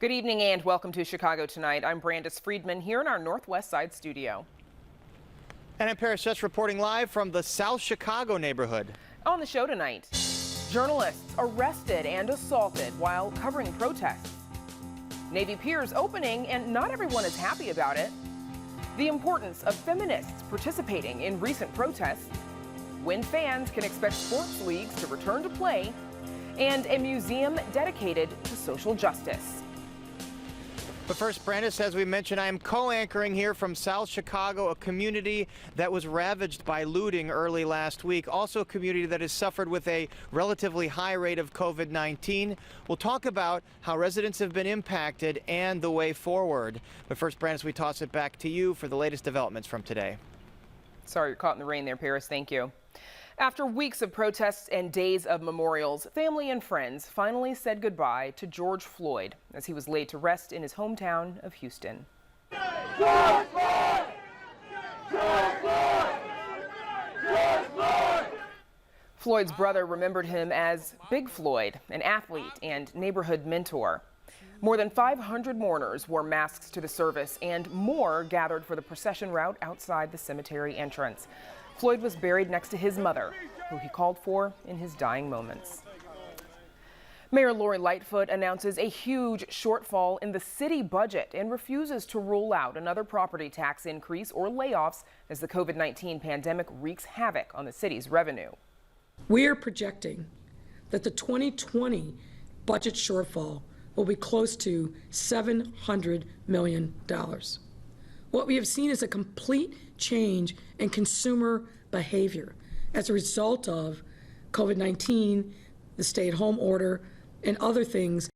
Good evening and welcome to Chicago Tonight. I'm Brandis Friedman here in our Northwest Side studio. And I'm Pier, just reporting live from the South Chicago neighborhood. On the show tonight, journalists arrested and assaulted while covering protests. Navy Pier's opening and not everyone is happy about it. The importance of feminists participating in recent protests. When fans can expect sports leagues to return to play. And a museum dedicated to social justice. But first, Brandis, as we mentioned, I am co-anchoring here from South Chicago, a community that was ravaged by looting early last week. Also a community that has suffered with a relatively high rate of COVID-19. We'll talk about how residents have been impacted and the way forward. But first, Brandis, we toss it back to you for the latest developments from today. Sorry you're caught in the rain there, Paris. Thank you. After weeks of protests and days of memorials, family and friends finally said goodbye to George Floyd as he was laid to rest in his hometown of Houston. George Floyd! George Floyd! George Floyd! Floyd's brother remembered him as Big Floyd, an athlete and neighborhood mentor. More than 500 mourners wore masks to the service and more gathered for the procession route outside the cemetery entrance. Floyd was buried next to his mother, who he called for in his dying moments. Mayor Lori Lightfoot announces a huge shortfall in the city budget and refuses to rule out another property tax increase or layoffs as the COVID-19 pandemic wreaks havoc on the city's revenue. We are projecting that the 2020 budget shortfall will be close to $700 million. What we have seen is a complete change in consumer behavior as a result of COVID-19, the stay-at-home order, and other things.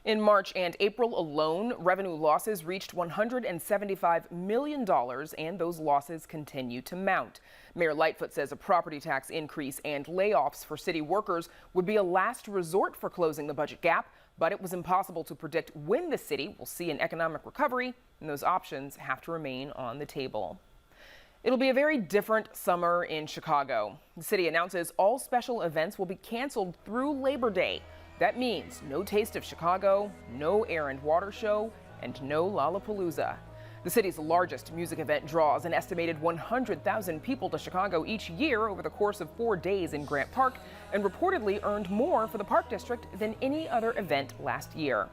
In March and April alone, revenue losses reached $175 million, and those losses continue to mount. Mayor Lightfoot says a property tax increase and layoffs for city workers would be a last resort for closing the budget gap, but it was impossible to predict when the city will see an economic recovery, and those options have to remain on the table. It'll be a very different summer in Chicago. The city announces all special events will be canceled through Labor Day. That means no Taste of Chicago, no Air and Water Show, and no Lollapalooza. The city's largest music event draws an estimated 100,000 people to Chicago each year over the course of 4 days in Grant Park, and reportedly earned more for the Park District than any other event last year.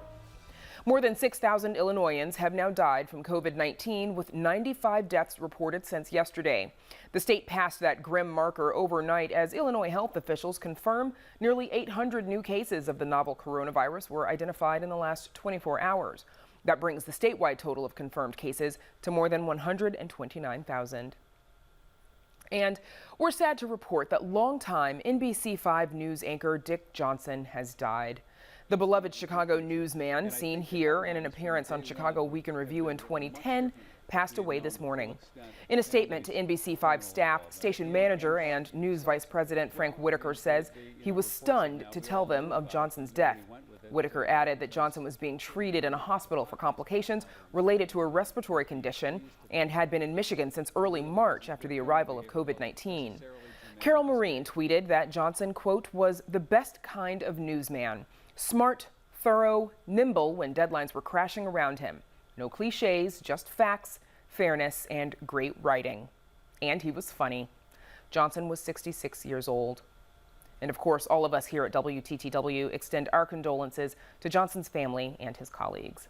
More than 6,000 Illinoisans have now died from COVID-19, with 95 deaths reported since yesterday. The state passed that grim marker overnight as Illinois health officials confirm nearly 800 new cases of the novel coronavirus were identified in the last 24 hours. That brings the statewide total of confirmed cases to more than 129,000. And we're sad to report that longtime NBC5 news anchor Dick Johnson has died. The beloved Chicago newsman, seen here in an appearance on Chicago Week in Review in 2010, passed away this morning. In a statement to NBC5 staff, station manager and news vice president Frank Whitaker says he was stunned to tell them of Johnson's death. Whitaker added that Johnson was being treated in a hospital for complications related to a respiratory condition and had been in Michigan since early March after the arrival of COVID-19. Carol Marine tweeted that Johnson, quote, was the best kind of newsman. Smart, thorough, nimble when deadlines were crashing around him. No cliches, just facts, fairness, and great writing. And he was funny. Johnson was 66 years old. And of course, all of us here at WTTW extend our condolences to Johnson's family and his colleagues.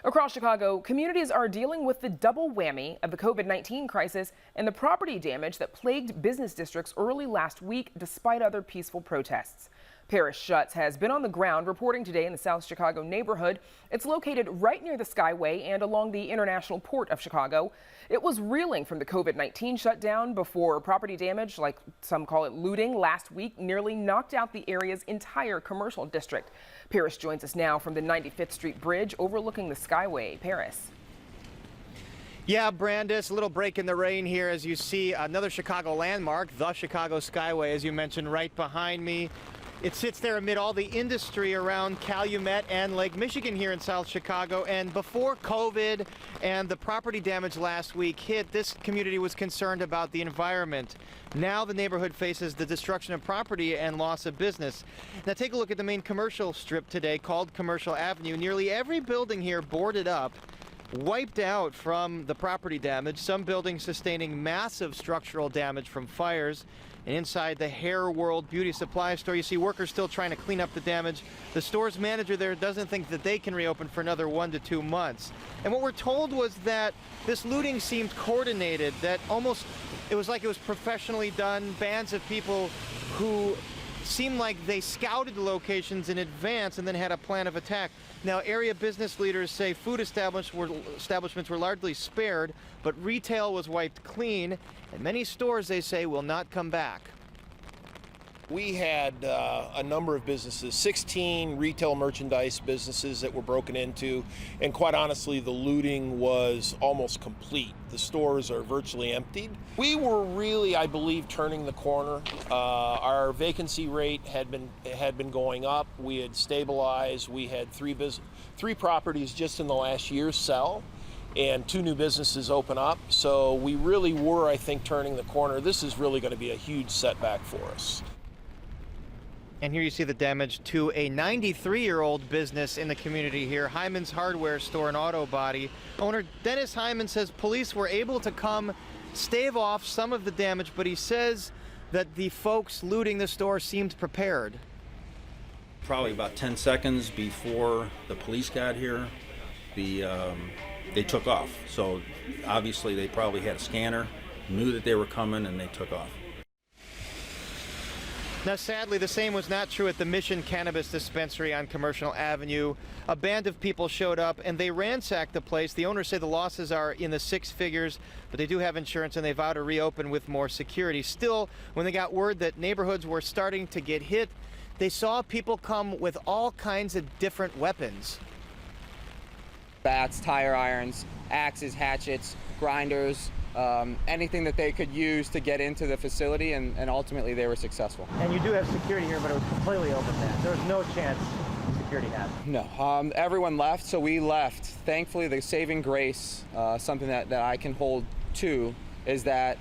Across Chicago, communities are dealing with the double whammy of the COVID-19 crisis and the property damage that plagued business districts early last week despite other peaceful protests. Paris Schutz has been on the ground reporting today in the South Chicago neighborhood. It's located right near the Skyway and along the International Port of Chicago. It was reeling from the COVID-19 shutdown before property damage, like some call it looting, last week nearly knocked out the area's entire commercial district. Paris joins us now from the 95th Street Bridge overlooking the Skyway. Paris. Yeah, Brandis, a little break in the rain here as you see another Chicago landmark, the Chicago Skyway, as you mentioned, right behind me. It sits there amid all the industry around Calumet and Lake Michigan here in South Chicago. And before COVID and the property damage last week hit, this community was concerned about the environment. Now the neighborhood faces the destruction of property and loss of business. Now take a look at the main commercial strip today called Commercial Avenue. Nearly every building here boarded up, wiped out from the property damage. Some buildings sustaining massive structural damage from fires. And inside the Hair World Beauty Supply store, you see workers still trying to clean up the damage. The store's manager there doesn't think that they can reopen for another 1 to 2 months. And what we're told was that this looting seemed coordinated, that it was like it was professionally done. Bands of people who seemed like they scouted the locations in advance and then had a plan of attack. Now, area business leaders say food establishments were largely spared, but retail was wiped clean, and many stores, they say, will not come back. We had a number of businesses, 16 retail merchandise businesses that were broken into, and quite honestly, the looting was almost complete. The stores are virtually emptied. We were really, I believe, turning the corner. Our vacancy rate had been going up. We had stabilized. We had three properties just in the last year sell, and 2 new businesses open up. So we really were, I think, turning the corner. This is really going to be a huge setback for us. And here you see the damage to a 93-year-old business in the community here, Hyman's Hardware Store and Auto Body. Owner Dennis Hyman says police were able to come stave off some of the damage, but he says that the folks looting the store seemed prepared. Probably about 10 seconds before the police got here, they took off. So obviously they probably had a scanner, knew that they were coming, and they took off. Now, sadly, the same was not true at the Mission Cannabis Dispensary on Commercial Avenue. A band of people showed up and they ransacked the place. The owners say the losses are in the 6 figures, but they do have insurance and they vow to reopen with more security. Still, when they got word that neighborhoods were starting to get hit, they saw people come with all kinds of different weapons. Bats, tire irons, axes, hatchets, grinders, anything that they could use to get into the facility, and ultimately they were successful. And you do have security here, but it was completely open then. There was no chance security had. No, everyone left, so we left. Thankfully, the saving grace, something that I can hold to, is that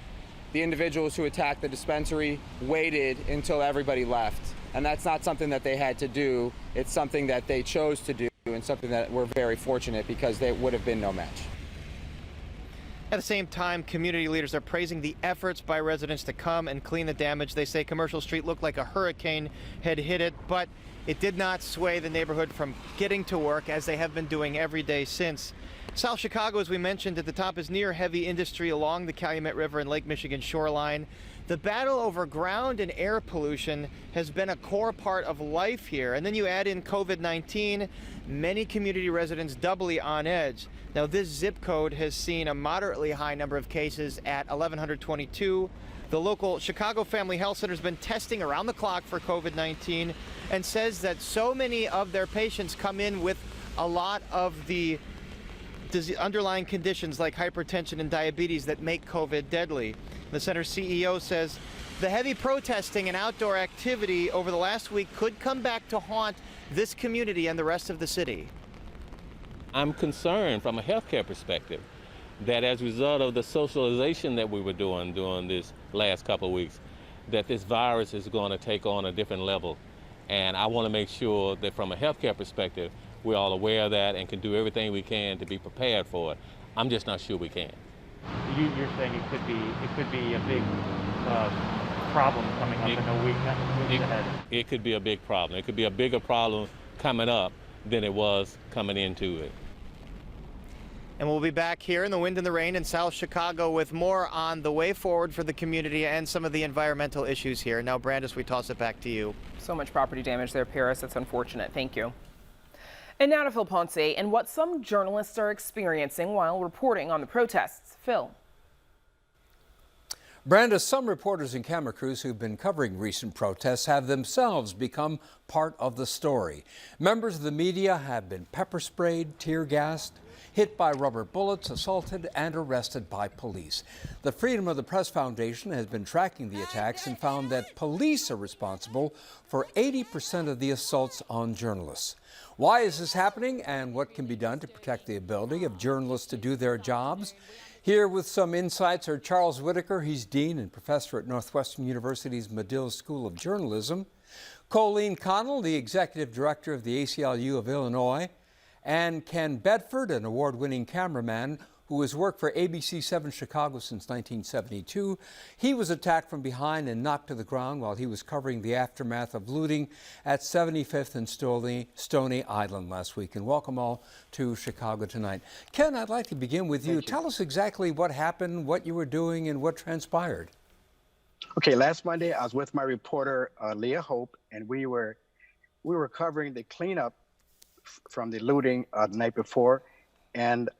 the individuals who attacked the dispensary waited until everybody left. And that's not something that they had to do. It's something that they chose to do, and something that we're very fortunate because they would have been no match. At the same time, community leaders are praising the efforts by residents to come and clean the damage. They say Commercial Street looked like a hurricane had hit it, but it did not sway the neighborhood from getting to work as they have been doing every day since. South Chicago, as we mentioned at the top, is near heavy industry along the Calumet River and Lake Michigan shoreline. The battle over ground and air pollution has been a core part of life here. And then you add in COVID-19, many community residents doubly on edge. Now, this zip code has seen a moderately high number of cases at 1,122. The local Chicago Family Health Center has been testing around the clock for COVID-19 and says that so many of their patients come in with a lot of the underlying conditions like hypertension and diabetes that make COVID deadly. The center's CEO says the heavy protesting and outdoor activity over the last week could come back to haunt this community and the rest of the city. I'm concerned from a healthcare perspective that as a result of the socialization that we were doing during this last couple of weeks, that this virus is going to take on a different level. And I want to make sure that from a healthcare perspective, we're all aware of that and can do everything we can to be prepared for it. I'm just not sure we can. You're saying it could be a big problem coming up in the weeks ahead. It could be a big problem. It could be a bigger problem coming up than it was coming into it. And we'll be back here in the wind and the rain in South Chicago with more on the way forward for the community and some of the environmental issues here. Now, Brandis, we toss it back to you. So much property damage there, Paris. It's unfortunate. Thank you. And now to Phil Ponce and what some journalists are experiencing while reporting on the protests. Phil. Brenda, some reporters and camera crews who've been covering recent protests have themselves become part of the story. Members of the media have been pepper sprayed, tear gassed, hit by rubber bullets, assaulted, and arrested by police. The Freedom of the Press Foundation has been tracking the attacks and found that police are responsible for 80% of the assaults on journalists. Why is this happening, and what can be done to protect the ability of journalists to do their jobs? Here with some insights are Charles Whitaker, he's Dean and Professor at Northwestern University's Medill School of Journalism, Colleen Connell, the Executive Director of the ACLU of Illinois, and Ken Bedford, an award-winning cameraman who has worked for ABC 7 Chicago since 1972. He was attacked from behind and knocked to the ground while he was covering the aftermath of looting at 75th and Stony Island last week. And welcome all to Chicago Tonight. Ken, I'd like to begin with you. Tell us exactly what happened, what you were doing, and what transpired. Okay, last Monday I was with my reporter Leah Hope, and we were covering the cleanup from the looting the night before, and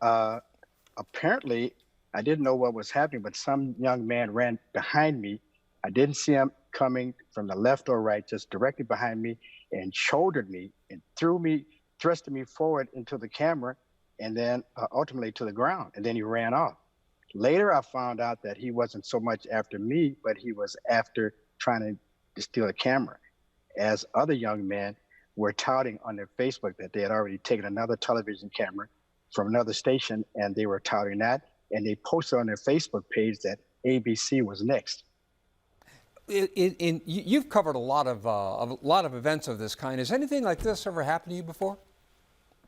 apparently I didn't know what was happening, but some young man ran behind me. I didn't see him coming from the left or right, just directly behind me, and shouldered me and thrusted me forward into the camera, and then ultimately to the ground, and then he ran off. Later, I found out that he wasn't so much after me, but he was after trying to steal a camera, as other young men were touting on their Facebook that they had already taken another television camera from another station, and they were touting that, and they posted on their Facebook page that ABC was next. You've covered a lot of events of this kind. Has anything like this ever happened to you before?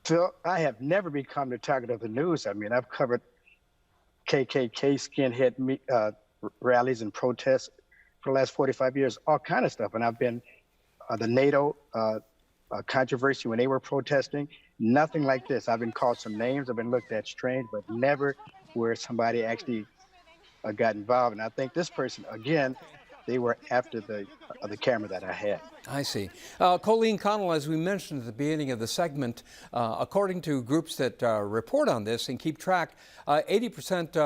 Phil, I have never become the target of the news. I mean, I've covered KKK skinhead rallies and protests for the last 45 years, all kind of stuff, and I've been the NATO controversy when they were protesting. Nothing like this. I've been called some names. I've been looked at strange, but never where somebody actually got involved. And I think this person, again, they were after the camera that I had. I see. Colleen Connell, as we mentioned at the beginning of the segment, according to groups that report on this and keep track, 80%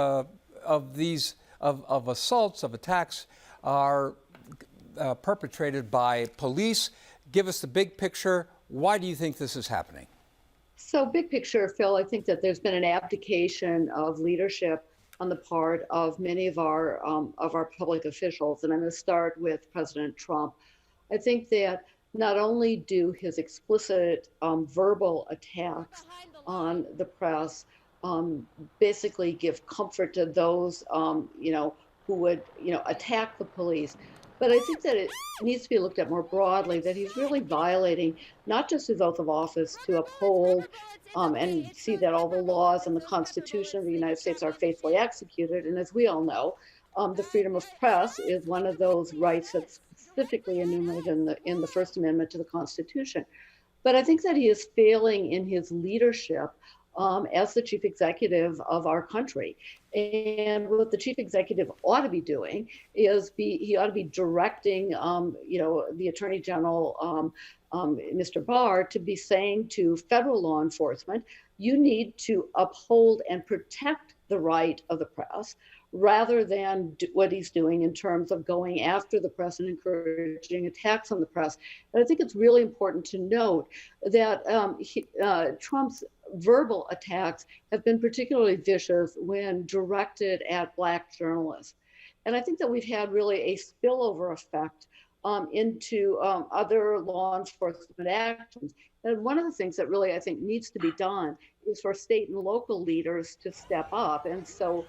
of these of assaults, of attacks, are perpetrated by police. Give us the big picture. Why do you think this is happening? So big picture, Phil, I think that there's been an abdication of leadership on the part of many of our public officials. And I'm going to start with President Trump. I think that not only do his explicit verbal attacks on the press basically give comfort to those, who would, attack the police, but I think that it needs to be looked at more broadly, that he's really violating not just his oath of office to uphold and see that all the laws and the Constitution of the United States are faithfully executed. And as we all know, the freedom of press is one of those rights that's specifically enumerated in the First Amendment to the Constitution. But I think that he is failing in his leadership as the chief executive of our country. And what the chief executive ought to be doing is he ought to be directing, the Attorney General, Mr. Barr, to be saying to federal law enforcement, you need to uphold and protect the right of the press, rather than what he's doing in terms of going after the press and encouraging attacks on the press. And I think it's really important to note that Trump's verbal attacks have been particularly vicious when directed at Black journalists. And I think that we've had really a spillover effect into other law enforcement actions. And one of the things that really I think needs to be done is for state and local leaders to step up. And so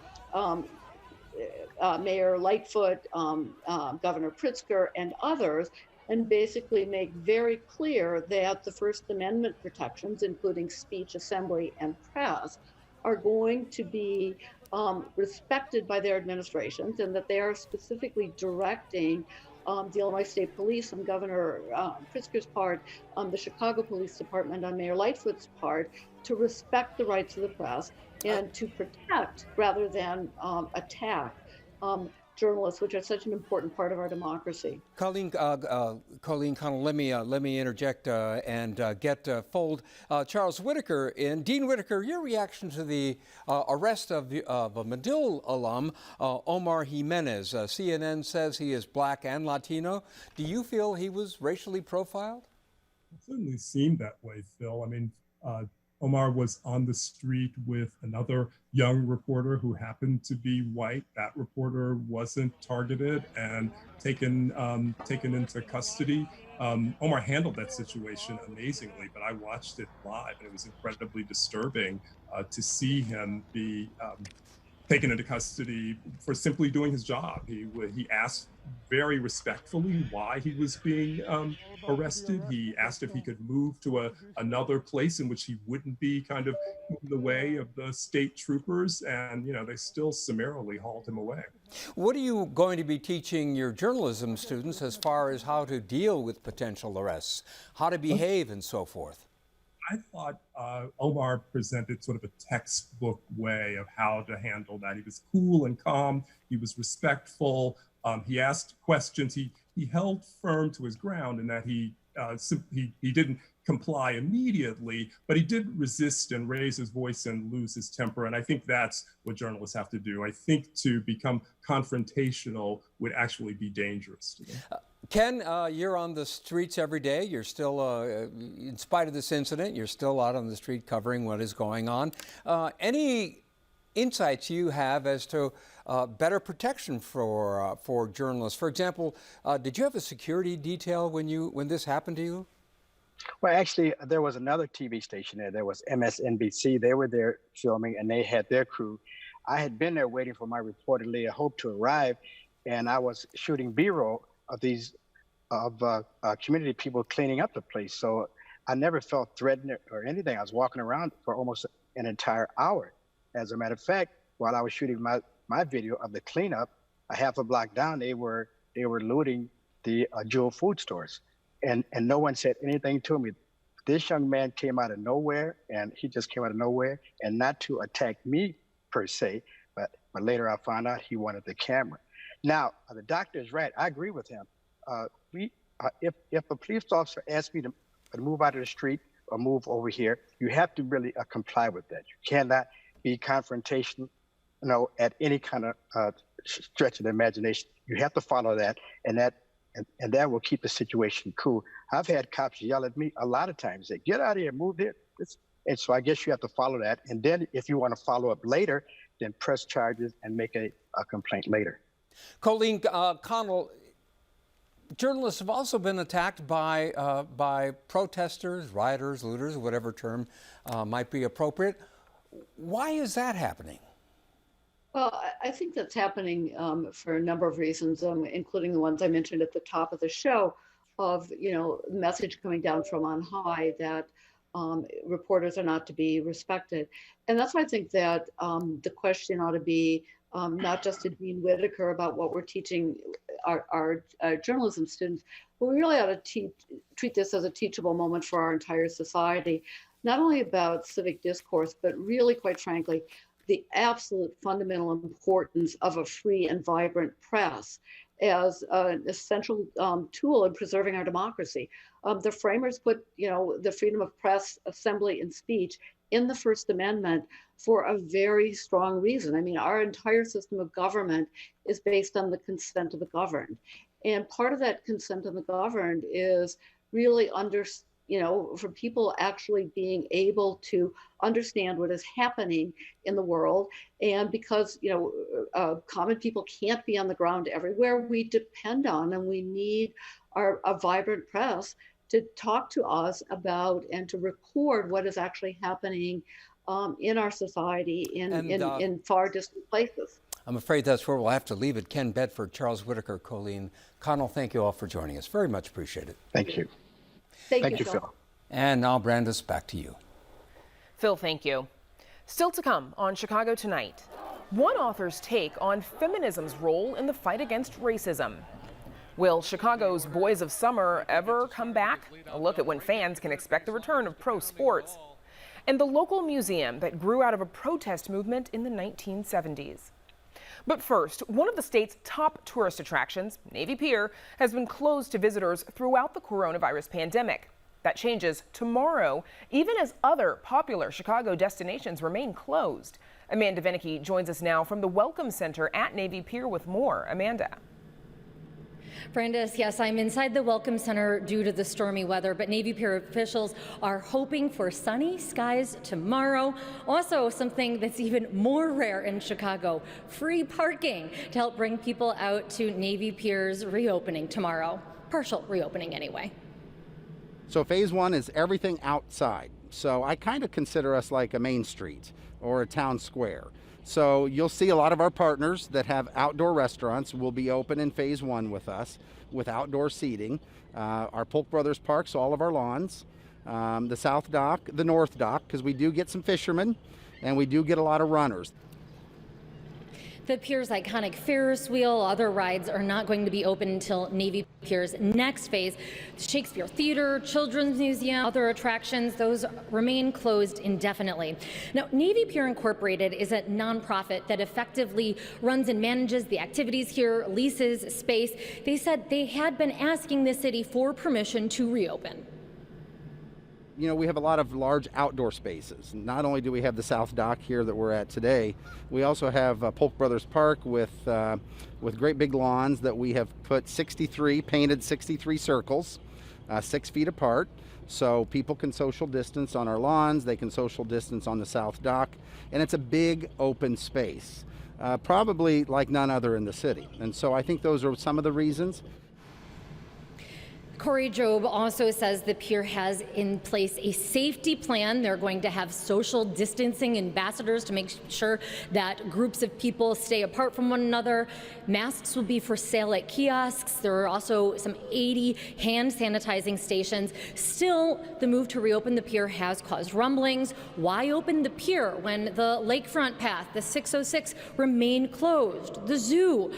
Mayor Lightfoot, Governor Pritzker, and others, and basically make very clear that the First Amendment protections, including speech, assembly, and press, are going to be respected by their administrations, and that they are specifically directing the Illinois State Police on Governor Pritzker's part, the Chicago Police Department on Mayor Lightfoot's part, to respect the rights of the press and to protect rather than attack. journalists, which are such an important part of our democracy. Colleen Connell, let me interject and get fold Charles Whitaker in. Dean Whitaker, your reaction to the arrest of a Medill alum, Omar Jimenez. CNN says he is black and Latino. Do you feel he was racially profiled? It certainly seemed that way, Phil. I mean, Omar was on the street with another young reporter who happened to be white. That reporter wasn't targeted and taken into custody. Omar handled that situation amazingly, but I watched it live, and it was incredibly disturbing to see him be taken into custody for simply doing his job. He asked very respectfully why he was being arrested. He asked if he could move to another place in which he wouldn't be kind of in the way of the state troopers, and they still summarily hauled him away. What are you going to be teaching your journalism students as far as how to deal with potential arrests, how to behave and so forth? I thought Omar presented sort of a textbook way of how to handle that. He was cool and calm. He was respectful. He asked questions. He held firm to his ground in that he didn't comply immediately, but he did resist and raise his voice and lose his temper. And I think that's what journalists have to do. I think to become confrontational would actually be dangerous to them. Ken, you're on the streets every day. You're still, in spite of this incident, you're still out on the street covering what is going on. Any insights you have as to better protection for journalists? For example, did you have a security detail when this happened to you? Well, actually, there was another TV station there. There was MSNBC. They were there filming, and they had their crew. I had been there waiting for my reporter, Leah Hope, to arrive, and I was shooting B-roll of these community people cleaning up the place. So I never felt threatened or anything. I was walking around for almost an entire hour. As a matter of fact, while I was shooting my video of the cleanup, a half a block down, they were looting the Jewel food stores. And no one said anything to me. This young man came out of nowhere, and he just came out of nowhere, and not to attack me per se, but later I found out he wanted the camera. Now, the doctor is right. I agree with him. If a police officer asks me to move out of the street or move over here, you have to really comply with that. You cannot be confrontational, at any kind of stretch of the imagination. You have to follow that, and that will keep the situation cool. I've had cops yell at me a lot of times, say, "Get out of here, move there." And so I guess you have to follow that. And then if you want to follow up later, then press charges and make a complaint later. Colleen Connell, journalists have also been attacked by protesters, rioters, looters, whatever term might be appropriate. Why is that happening? Well, I think that's happening for a number of reasons, including the ones I mentioned at the top of the show, of message coming down from on high that reporters are not to be respected. And that's why I think that the question ought to be not just to Dean Whitaker about what we're teaching our journalism students, but we really ought to treat this as a teachable moment for our entire society, not only about civic discourse, but really, quite frankly, the absolute fundamental importance of a free and vibrant press as an essential tool in preserving our democracy. The framers put, the freedom of press, assembly, and speech in the First Amendment for a very strong reason. I mean, our entire system of government is based on the consent of the governed. And part of that consent of the governed is really for people actually being able to understand what is happening in the world. And because, common people can't be on the ground everywhere, we depend on and we need a vibrant press to talk to us about and to record what is actually happening in our society in far distant places. I'm afraid that's where we'll have to leave it. Ken Bedford, Charles Whitaker, Colleen Connell, thank you all for joining us. Very much appreciated. Thank you. Thank you, Phil. And now, Brandis, back to you. Phil, thank you. Still to come on Chicago Tonight, one author's take on feminism's role in the fight against racism. Will Chicago's Boys of Summer ever come back? A look at when fans can expect the return of pro sports. And the local museum that grew out of a protest movement in the 1970s. But first, one of the state's top tourist attractions, Navy Pier, has been closed to visitors throughout the coronavirus pandemic. That changes tomorrow, even as other popular Chicago destinations remain closed. Amanda Venicky joins us now from the Welcome Center at Navy Pier with more. Amanda. Brandis, yes, I'm inside the Welcome Center due to the stormy weather, but Navy Pier officials are hoping for sunny skies tomorrow. Also, something that's even more rare in Chicago, free parking to help bring people out to Navy Pier's reopening tomorrow. Partial reopening anyway. So phase one is everything outside. So I kind of consider us like a main street or a town square. So you'll see a lot of our partners that have outdoor restaurants will be open in phase one with us with outdoor seating. Our Polk Brothers Parks, all of our lawns, the South Dock, the North Dock, because we do get some fishermen and we do get a lot of runners. The Pier's iconic Ferris wheel, other rides are not going to be open until Navy Pier's next phase. The Shakespeare Theater, Children's Museum, other attractions, those remain closed indefinitely. Now, Navy Pier Incorporated is a nonprofit that effectively runs and manages the activities here, leases space. They said they had been asking the city for permission to reopen. You know, we have a lot of large outdoor spaces. Not only do we have the South Dock here that we're at today, we also have Polk Brothers Park with great big lawns that we have put painted 63 circles, 6 feet apart. So people can social distance on our lawns, they can social distance on the South Dock, and it's a big open space, probably like none other in the city. And so I think those are some of the reasons. Corey Job also says the Pier has in place a safety plan. They're going to have social distancing ambassadors to make sure that groups of people stay apart from one another. Masks will be for sale at kiosks. There are also some 80 hand sanitizing stations. Still, the move to reopen the Pier has caused rumblings. Why open the Pier when the lakefront path, the 606, remain closed? The zoo.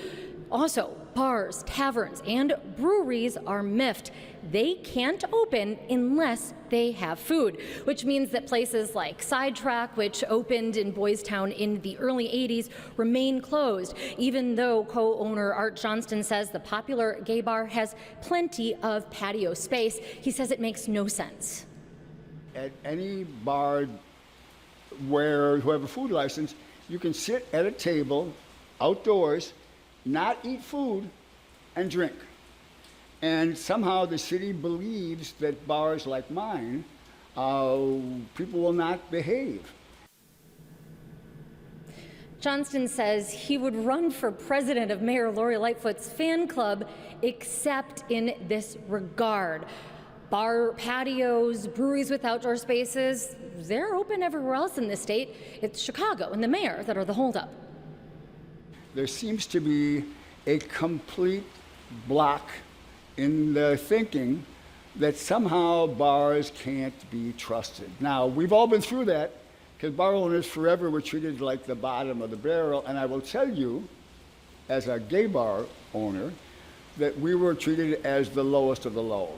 Also, bars, taverns, and breweries are miffed. They can't open unless they have food, which means that places like Sidetrack, which opened in Boys Town in the early 80s, remain closed, even though co-owner Art Johnston says the popular gay bar has plenty of patio space. He says it makes no sense. At any bar who have a food license, you can sit at a table outdoors, not eat food, and drink. And somehow the city believes that bars like mine, people will not behave. Johnston says he would run for president of Mayor Lori Lightfoot's fan club, except in this regard. Bar patios, breweries with outdoor spaces, they're open everywhere else in the state. It's Chicago and the mayor that are the holdup. There seems to be a complete block in the thinking that somehow bars can't be trusted. Now, we've all been through that because bar owners forever were treated like the bottom of the barrel. And I will tell you, as a gay bar owner, that we were treated as the lowest of the low.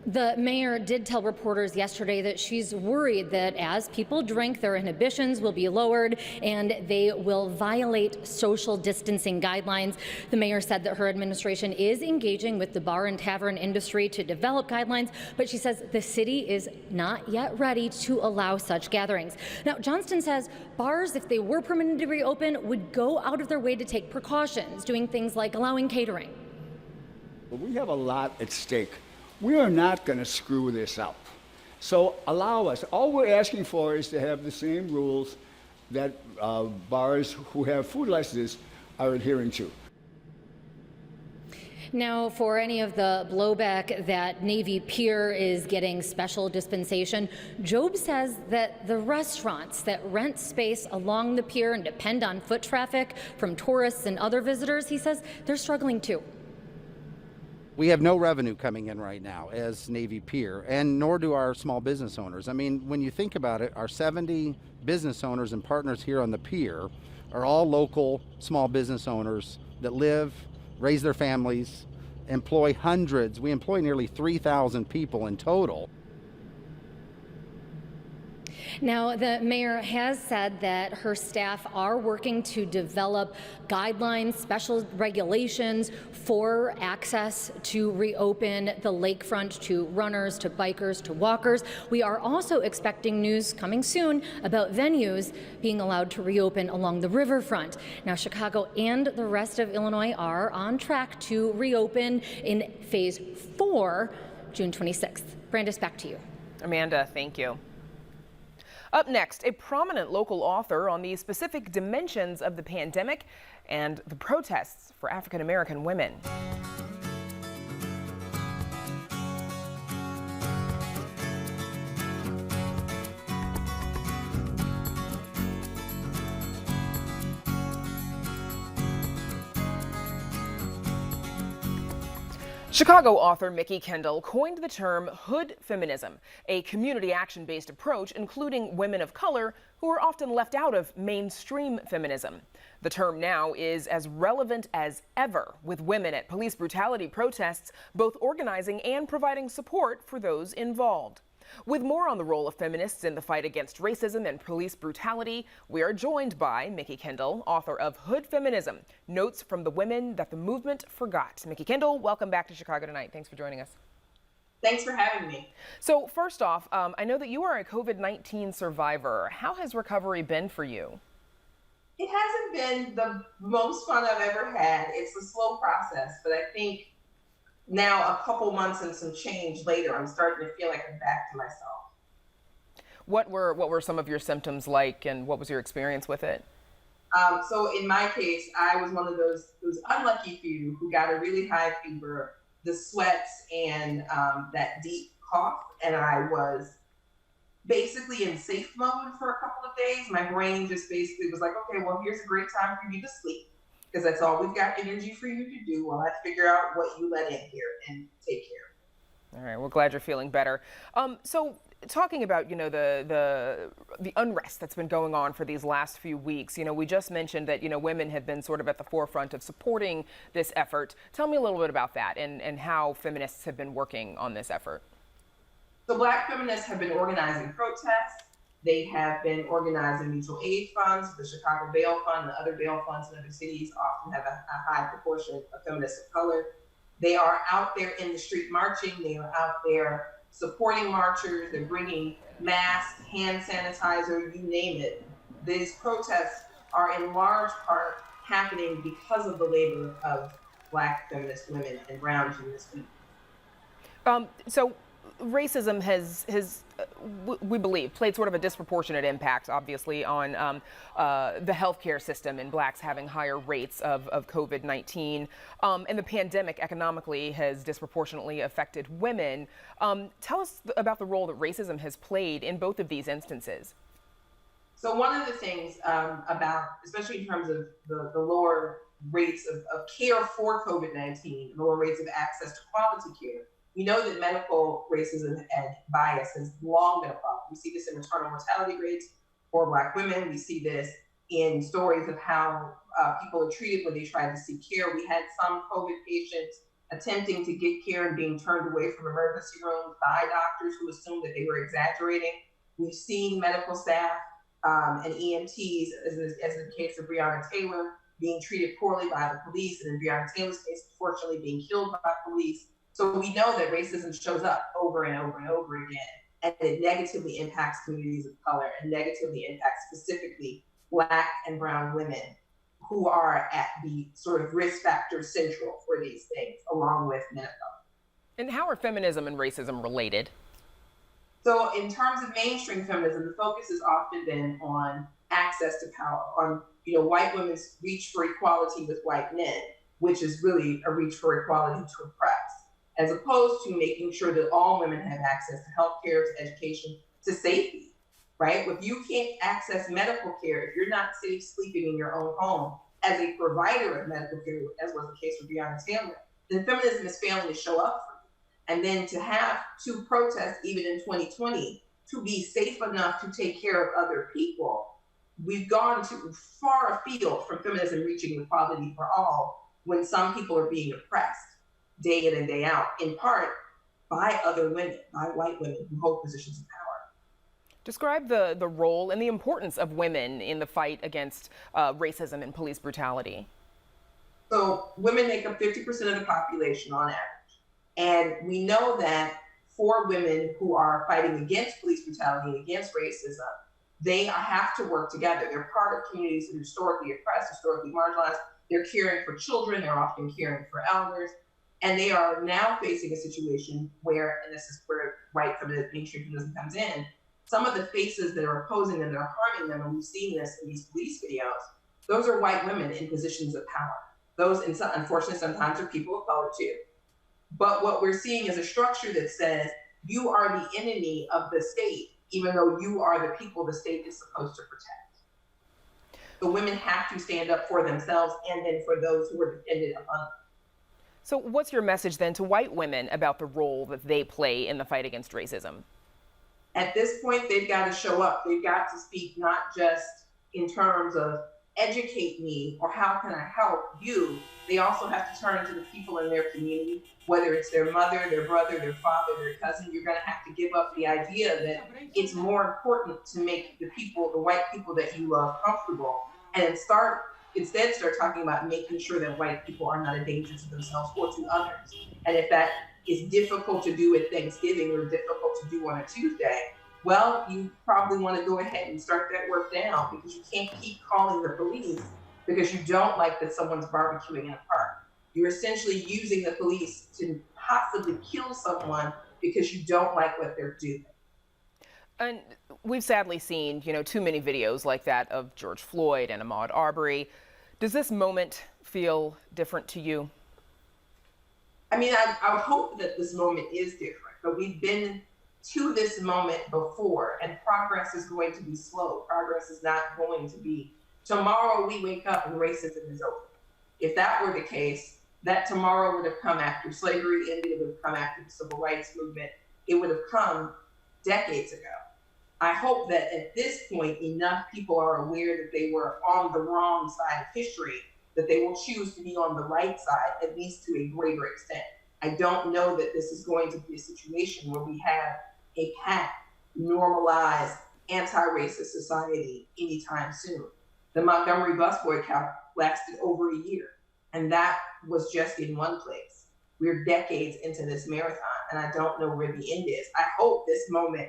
The mayor did tell reporters yesterday that she's worried that as people drink, their inhibitions will be lowered and they will violate social distancing guidelines. The mayor said that her administration is engaging with the bar and tavern industry to develop guidelines, but she says the city is not yet ready to allow such gatherings. Now, Johnston says bars, if they were permitted to reopen, would go out of their way to take precautions, doing things like allowing catering. Well, we have a lot at stake. We are not going to screw this up. So allow us. All we're asking for is to have the same rules that bars who have food licenses are adhering to. Now, for any of the blowback that Navy Pier is getting special dispensation, Job says that the restaurants that rent space along the pier and depend on foot traffic from tourists and other visitors, he says they're struggling too. We have no revenue coming in right now as Navy Pier, and nor do our small business owners. I mean, when you think about it, our 70 business owners and partners here on the pier are all local small business owners that live, raise their families, employ hundreds. We employ nearly 3,000 people in total. Now, the mayor has said that her staff are working to develop guidelines, special regulations for access to reopen the lakefront to runners, to bikers, to walkers. We are also expecting news coming soon about venues being allowed to reopen along the riverfront. Now, Chicago and the rest of Illinois are on track to reopen in phase 4, June 26th. Brandis, back to you. Amanda, thank you. Up next, a prominent local author on the specific dimensions of the pandemic and the protests for African American women. Chicago author Mikki Kendall coined the term hood feminism, a community action-based approach including women of color who are often left out of mainstream feminism. The term now is as relevant as ever, with women at police brutality protests both organizing and providing support for those involved. With more on the role of feminists in the fight against racism and police brutality, we are joined by Mikki Kendall, author of Hood Feminism, Notes from the Women That the Movement Forgot. Mikki Kendall, welcome back to Chicago Tonight. Thanks for joining us. Thanks for having me. So first off, I know that you are a COVID-19 survivor. How has recovery been for you? It hasn't been the most fun I've ever had. It's a slow process, but I think now, a couple months and some change later, I'm starting to feel like I'm back to myself. What were some of your symptoms like, and what was your experience with it? So in my case, I was one of those unlucky few who got a really high fever, the sweats, and that deep cough, and I was basically in safe mode for a couple of days. My brain just basically was like, okay, well, here's a great time for you to sleep, because that's all we've got energy for you to do while I figure out what you let in here and take care. All right, well, glad you're feeling better. So talking about, the unrest that's been going on for these last few weeks, we just mentioned that, women have been sort of at the forefront of supporting this effort. Tell me a little bit about that and how feminists have been working on this effort. So Black feminists have been organizing protests. They have been organizing mutual aid funds. The Chicago Bail Fund and other bail funds in other cities often have a high proportion of feminists of color. They are out there in the street marching. They are out there supporting marchers. They're bringing masks, hand sanitizer, you name it. These protests are in large part happening because of the labor of Black feminist women and brown feminist women. So racism has we believe, played sort of a disproportionate impact, obviously, on the healthcare system and Blacks having higher rates of COVID-19. And the pandemic economically has disproportionately affected women. Tell us about the role that racism has played in both of these instances. So one of the things about, especially in terms of the lower rates of care for COVID-19, lower rates of access to quality care, we know that medical racism and bias has long been a problem. We see this in maternal mortality rates for Black women. We see this in stories of how people are treated when they try to seek care. We had some COVID patients attempting to get care and being turned away from emergency rooms by doctors who assumed that they were exaggerating. We've seen medical staff and EMTs, as in the case of Breonna Taylor, being treated poorly by the police, and in Breonna Taylor's case, unfortunately being killed by police. So we know that racism shows up over and over and over again, and it negatively impacts communities of color and negatively impacts specifically Black and brown women who are at the sort of risk factor central for these things, along with men of color. And how are feminism and racism related? So in terms of mainstream feminism, the focus has often been on access to power, on white women's reach for equality with white men, which is really a reach for equality to oppress, as opposed to making sure that all women have access to healthcare, to education, to safety, right? If you can't access medical care, if you're not safe sleeping in your own home as a provider of medical care, as was the case with Breonna Taylor, then feminism is failing to show up for you. And then to have two protests, even in 2020, to be safe enough to take care of other people, we've gone too far afield from feminism reaching equality for all when some people are being oppressed day in and day out, in part by other women, by white women who hold positions of power. Describe the role and the importance of women in the fight against racism and police brutality. So women make up 50% of the population on average. And we know that for women who are fighting against police brutality and against racism, they have to work together. They're part of communities that are historically oppressed, historically marginalized. They're caring for children, they're often caring for elders. And they are now facing a situation where, and this is where white mainstream feminism comes in, some of the faces that are opposing them, that are harming them, and we've seen this in these police videos, those are white women in positions of power. Those, unfortunately, sometimes are people of color too. But what we're seeing is a structure that says you are the enemy of the state, even though you are the people the state is supposed to protect. So women have to stand up for themselves and then for those who are dependent upon them. So what's your message then to white women about the role that they play in the fight against racism? At this point, they've got to show up. They've got to speak not just in terms of educate me or how can I help you. They also have to turn to the people in their community, whether it's their mother, their brother, their father, their cousin. You're going to have to give up the idea that it's more important to make the people, the white people that you love, comfortable, and instead start talking about making sure that white people are not a danger to themselves or to others. And if that is difficult to do at Thanksgiving or difficult to do on a Tuesday, well, you probably want to go ahead and start that work down, because you can't keep calling the police because you don't like that someone's barbecuing in a park. You're essentially using the police to possibly kill someone because you don't like what they're doing. And we've sadly seen, too many videos like that of George Floyd and Ahmaud Arbery. Does this moment feel different to you? I mean, I would hope that this moment is different, but we've been to this moment before, and progress is going to be slow. Progress is not going to be, tomorrow we wake up and racism is over. If that were the case, that tomorrow would have come after slavery ended, it would have come after the civil rights movement. It would have come decades ago. I hope that at this point, enough people are aware that they were on the wrong side of history, that they will choose to be on the right side, at least to a greater extent. I don't know that this is going to be a situation where we have a packed, normalized, anti-racist society anytime soon. The Montgomery bus boycott lasted over a year, and that was just in one place. We're decades into this marathon, and I don't know where the end is. I hope this moment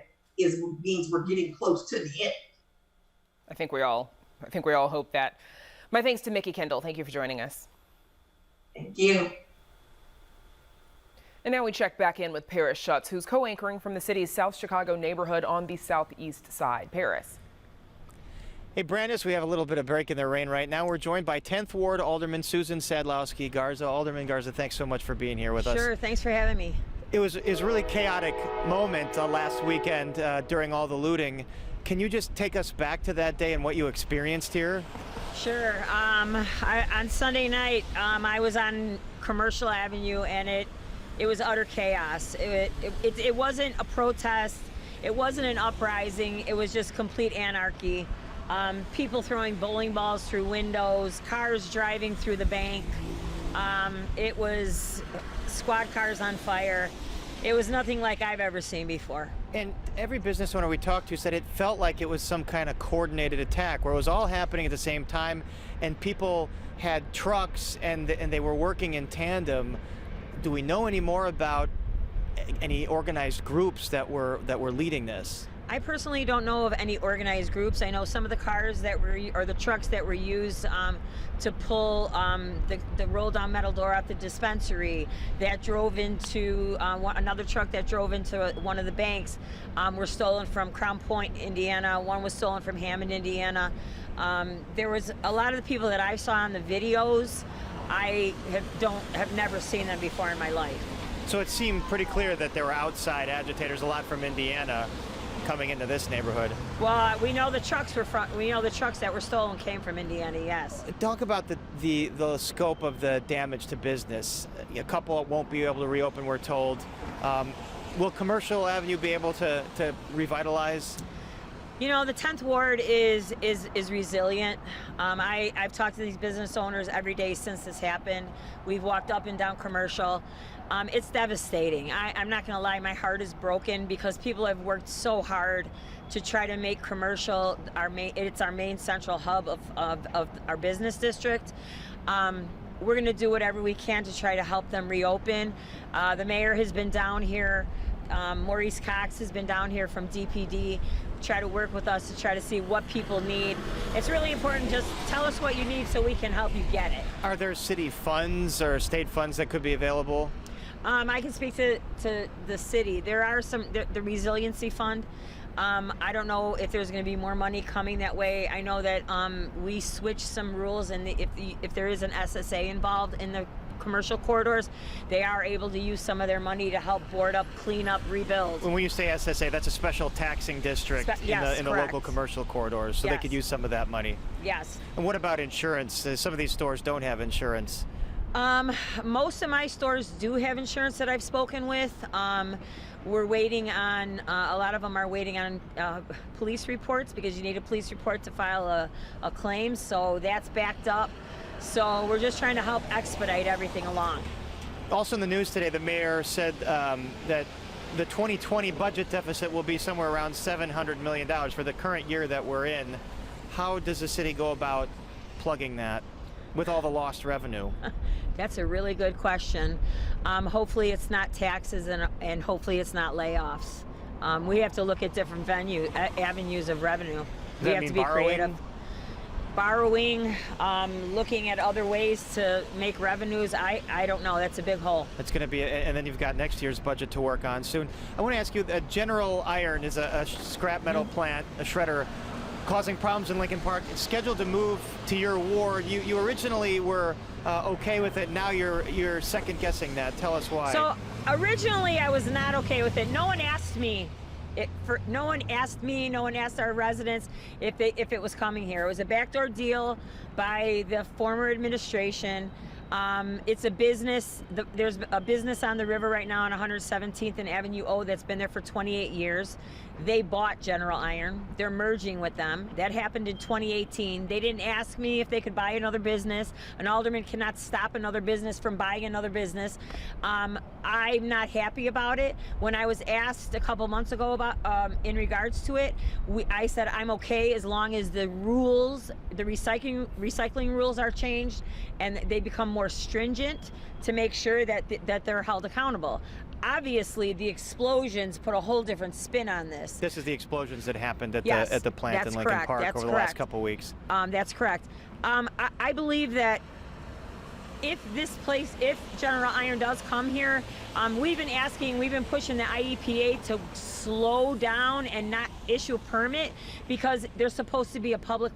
means we're getting close to the end. I think we all hope that. My thanks to Mickey Kendall. Thank you for joining us. Thank you. And now we check back in with Paris Schutz, who's co-anchoring from the city's South Chicago neighborhood on the southeast side. Paris. Hey, Brandis, we have a little bit of break in the rain right now. We're joined by 10th Ward Alderman Susan Sadlowski Garza. Alderman Garza, thanks so much for being here with us. Sure, thanks for having me. It was a really chaotic moment last weekend during all the looting. Can you just take us back to that day and what you experienced here? Sure. On Sunday night, I was on Commercial Avenue, and it was utter chaos. It wasn't a protest. It wasn't an uprising. It was just complete anarchy. People throwing bowling balls through windows, cars driving through the bank. It was squad cars on fire. It was nothing like I've ever seen before. And every business owner we talked to said it felt like it was some kind of coordinated attack where it was all happening at the same time, and people had trucks and they were working in tandem. Do we know any more about any organized groups that were leading this? I personally don't know of any organized groups. I know some of the cars or the trucks that were used to pull the roll down metal door out the dispensary that drove into another truck that drove into one of the banks were stolen from Crown Point, Indiana. One was stolen from Hammond, Indiana. There was a lot of the people that I saw on the videos. I have never seen them before in my life. So it seemed pretty clear that there were outside agitators, a lot from Indiana, coming into this neighborhood. Well, we know the trucks that were stolen came from Indiana. Yes. Talk about the scope of the damage to business. A couple won't be able to reopen, we're told. Will Commercial Avenue be able to revitalize? You know, the 10th Ward is resilient. I've talked to these business owners every day since this happened. We've walked up and down Commercial. it's devastating. I'm not going to lie, my heart is broken because people have worked so hard to try to make commercial it's our main central hub of our business district. We're going to do whatever we can to try to help them reopen. The mayor has been down here. Maurice Cox has been down here from DPD, try to work with us to try to see what people need. It's really important, just tell us what you need so we can help you get it. Are there city funds or state funds that could be available? I can speak to the city. There are the resiliency fund. I don't know if there's going to be more money coming that way. I know that we switched some rules, and if there is an SSA involved in the commercial corridors, they are able to use some of their money to help board up, clean up, rebuild. When you say SSA, that's a special taxing district in the local commercial corridors, so they could use some of that money. Yes. And what about insurance? Some of these stores don't have insurance. Most of my stores do have insurance that I've spoken with. We're waiting on, a lot of them are waiting on police reports because you need a police report to file a claim, so that's backed up. So we're just trying to help expedite everything along. Also in the news today, the mayor said that the 2020 budget deficit will be somewhere around $700 million for the current year that we're in. How does the city go about plugging that with all the lost revenue? That's a really good question. Hopefully it's not taxes and hopefully it's not layoffs. We have to look at different avenues of revenue. We have to be creative. Borrowing, looking at other ways to make revenues. I don't know. That's a big hole. That's going to be, and then you've got next year's budget to work on soon. I want to ask you, General Iron is a scrap metal plant, a shredder, causing problems in Lincoln Park. It's scheduled to move to your ward. You originally were okay with it. Now you're second guessing that. Tell us why. So originally I was not okay with it. No one asked me. No one asked our residents if it was coming here. It was a backdoor deal by the former administration. It's a business. There's a business on the river right now on 117th and Avenue O that's been there for 28 years. They bought General Iron. They're merging with them. That happened in 2018. They didn't ask me if they could buy another business. An alderman cannot stop another business from buying another business. I'm not happy about it. When I was asked a couple months ago about in regards to it, I said I'm okay as long as the rules, the recycling rules are changed and they become more stringent to make sure that they're held accountable. Obviously, the explosions put a whole different spin on this. This is the explosions that happened at the plant that's in Lincoln correct. Park That's over the last couple of weeks. That's correct. I believe that if General Iron does come here, we've been pushing the IEPA to slow down and not issue a permit because there's supposed to be a public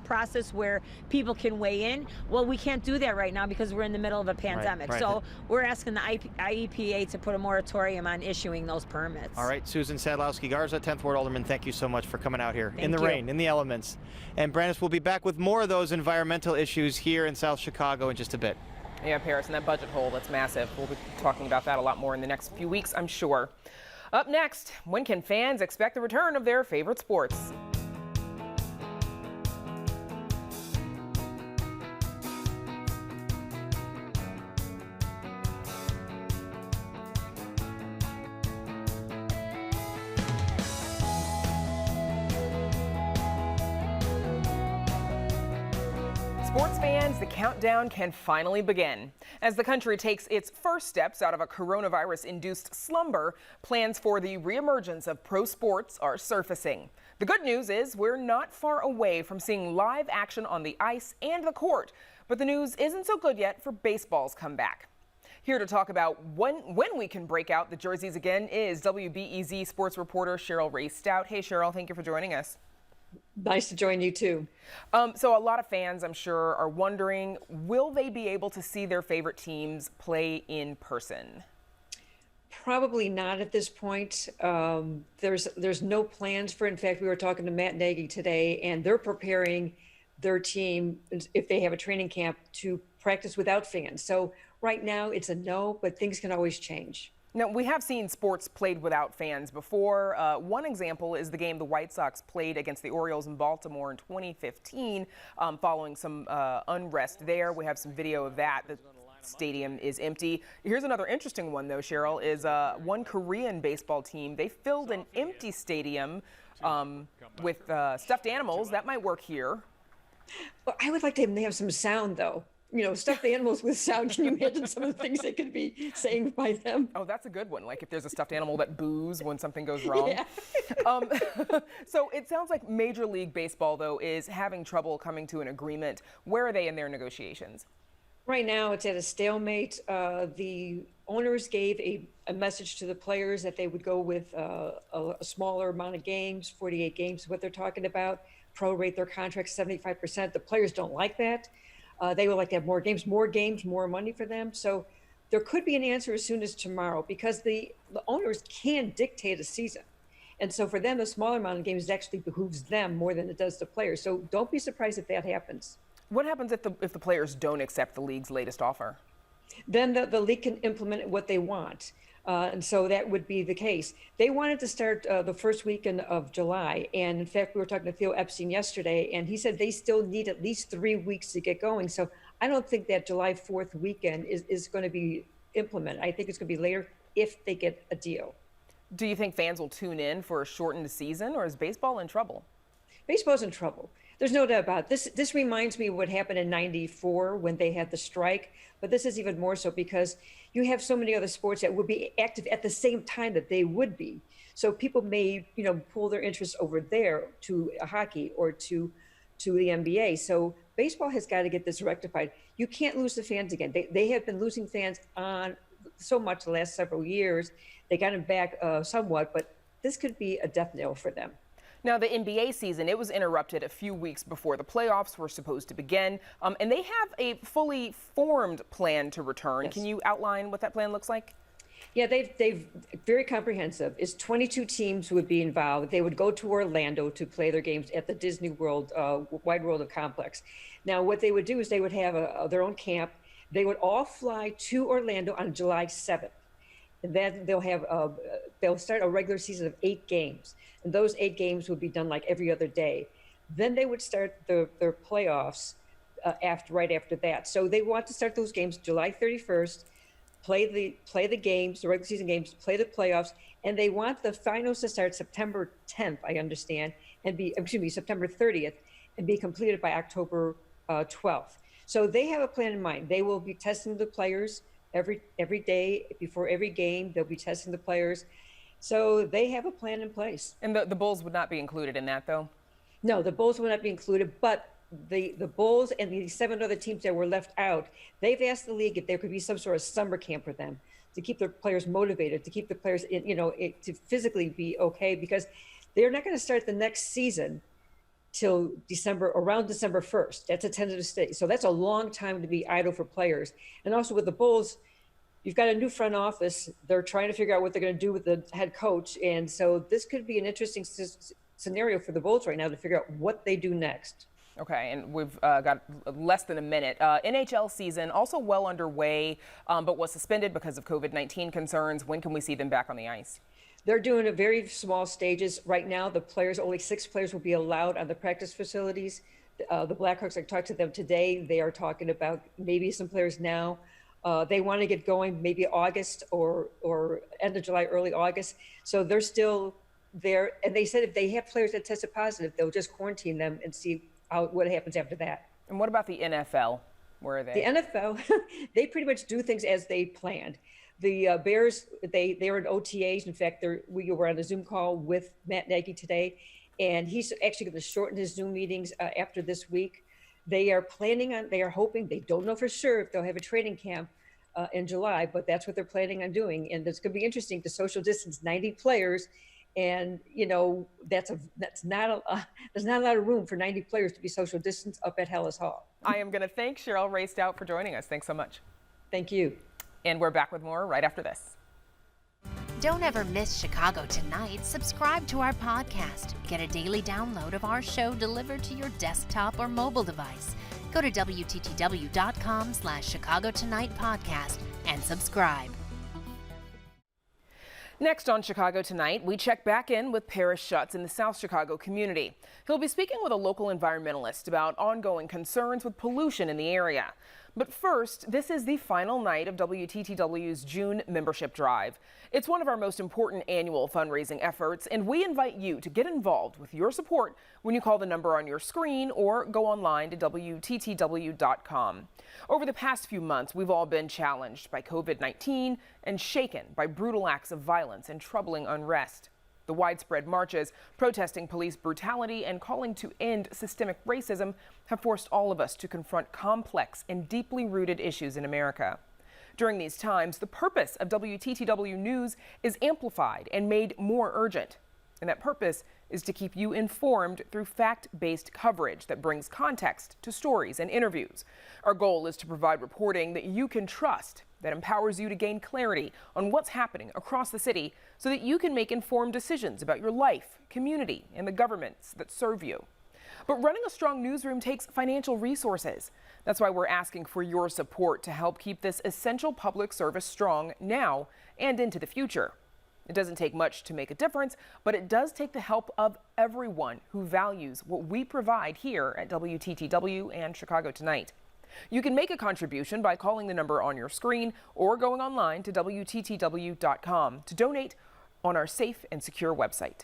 process where people can weigh in. Well, we can't do that right now because we're in the middle of a pandemic. Right. So we're asking the IEPA to put a moratorium on issuing those permits. All right, Susan Sadlowski-Garza, 10th Ward Alderman, thank you so much for coming out here in the Thank you. rain, in the elements. And Brandis will be back with more of those environmental issues here in South Chicago in just a bit. Yeah, Paris, and that budget hole, that's massive. We'll be talking about that a lot more in the next few weeks, I'm sure. Up next, when can fans expect the return of their favorite sports? Sports fans, the countdown can finally begin. As the country takes its first steps out of a coronavirus-induced slumber, plans for the reemergence of pro sports are surfacing. The good news is we're not far away from seeing live action on the ice and the court, but the news isn't so good yet for baseball's comeback. Here to talk about when we can break out the jerseys again is WBEZ sports reporter Cheryl Ray Stout. Hey, Cheryl, thank you for joining us. Nice to join you too. So a lot of fans, I'm sure, are wondering, will they be able to see their favorite teams play in person? Probably not at this point. There's no plans for. In fact, we were talking to Matt Nagy today, and they're preparing their team, if they have a training camp, to practice without fans. So right now it's a no, but things can always change. Now, we have seen sports played without fans before. One example is the game the White Sox played against the Orioles in Baltimore in 2015, following some unrest there. We have some video of that. The stadium is empty. Here's another interesting one, though, Cheryl, is one Korean baseball team. They filled an empty stadium with stuffed animals. That might work here. Well, I would like to have some sound, though. You know, stuffed animals with sound. Can you imagine some of the things they could be saying by them? Oh, that's a good one. Like if there's a stuffed animal that boos when something goes wrong. Yeah. So it sounds like Major League Baseball, though, is having trouble coming to an agreement. Where are they in their negotiations? Right now, it's at a stalemate. The owners gave a message to the players that they would go with a smaller amount of games, 48 games, what they're talking about, prorate their contracts 75%. The players don't like that. They would like to have more games, more money for them. So there could be an answer as soon as tomorrow because the owners can dictate a season. And so for them, the smaller amount of games actually behooves them more than it does the players. So don't be surprised if that happens. What happens if the players don't accept the league's latest offer? Then the league can implement what they want. And so that would be the case. They wanted to start the first weekend of July. And in fact, we were talking to Theo Epstein yesterday, and he said they still need at least 3 weeks to get going. So I don't think that July 4th weekend is going to be implemented. I think it's going to be later if they get a deal. Do you think fans will tune in for a shortened season, or is baseball in trouble? Baseball's in trouble. There's no doubt about it. This reminds me of what happened in '94 when they had the strike, but this is even more so because you have so many other sports that would be active at the same time that they would be. So people may, pull their interest over there to hockey or to the NBA. So baseball has got to get this rectified. You can't lose the fans again. They have been losing fans on so much the last several years. They got them back somewhat, but this could be a death knell for them. Now, the NBA season, it was interrupted a few weeks before the playoffs were supposed to begin, and they have a fully formed plan to return. Yes. Can you outline what that plan looks like? Yeah, they've very comprehensive. It's 22 teams would be involved. They would go to Orlando to play their games at the Disney World, Wide World of Complex. Now, what they would do is they would have their own camp. They would all fly to Orlando on July 7th. And then they'll start a regular season of 8 games. And those 8 games would be done like every other day. Then they would start their playoffs right after that. So they want to start those games July 31st, play the games, the regular season games, play the playoffs, and they want the finals to start September 10th, I understand, and September 30th, and be completed by October 12th. So they have a plan in mind. They will be testing the players every day before every game. They'll be testing the players. So they have a plan in place. And the Bulls would not be included in that, though? No, the Bulls would not be included, but the Bulls and the 7 other teams that were left out, they've asked the league if there could be some sort of summer camp for them to keep their players motivated, to keep the players, to physically be okay, because they're not going to start the next season till around December 1st. That's a tentative state. So that's a long time to be idle for players. And also with the Bulls, you've got a new front office. They're trying to figure out what they're going to do with the head coach. And so this could be an interesting scenario for the Bulls right now to figure out what they do next. Okay, and we've got less than a minute. NHL season also well underway, but was suspended because of COVID-19 concerns. When can we see them back on the ice? They're doing a very small stages. Right now, only 6 players will be allowed on the practice facilities. The Blackhawks, I talked to them today. They are talking about maybe some players now. They want to get going maybe August or end of July, early August. So they're still there. And they said if they have players that tested positive, they'll just quarantine them and see what happens after that. And what about the NFL? Where are they? The NFL, they pretty much do things as they planned. The Bears, they were in OTAs. In fact, we were on a Zoom call with Matt Nagy today, and he's actually going to shorten his Zoom meetings after this week. They are hoping, they don't know for sure if they'll have a training camp in July, but that's what they're planning on doing. And it's going to be interesting to social distance 90 players. And, there's not a lot of room for 90 players to be social distance up at Hellas Hall. I am going to thank Cheryl Raystout for joining us. Thanks so much. Thank you. And we're back with more right after this. Don't ever miss Chicago Tonight. Subscribe to our podcast. Get a daily download of our show delivered to your desktop or mobile device. Go to WTTW.com/Chicago Tonight podcast and subscribe. Next on Chicago Tonight, we check back in with Pier Schutz in the South Chicago community. He'll be speaking with a local environmentalist about ongoing concerns with pollution in the area. But first, this is the final night of WTTW's June membership drive. It's one of our most important annual fundraising efforts, and we invite you to get involved with your support when you call the number on your screen or go online to WTTW.com. Over the past few months, we've all been challenged by COVID-19 and shaken by brutal acts of violence and troubling unrest. The widespread marches protesting police brutality and calling to end systemic racism have forced all of us to confront complex and deeply rooted issues in America. During these times, the purpose of WTTW News is amplified and made more urgent. And that purpose is to keep you informed through fact-based coverage that brings context to stories and interviews. Our goal is to provide reporting that you can trust, that empowers you to gain clarity on what's happening across the city so that you can make informed decisions about your life, community, and the governments that serve you. But running a strong newsroom takes financial resources. That's why we're asking for your support to help keep this essential public service strong now and into the future. It doesn't take much to make a difference, but it does take the help of everyone who values what we provide here at WTTW and Chicago Tonight. You can make a contribution by calling the number on your screen or going online to WTTW.com to donate on our safe and secure website.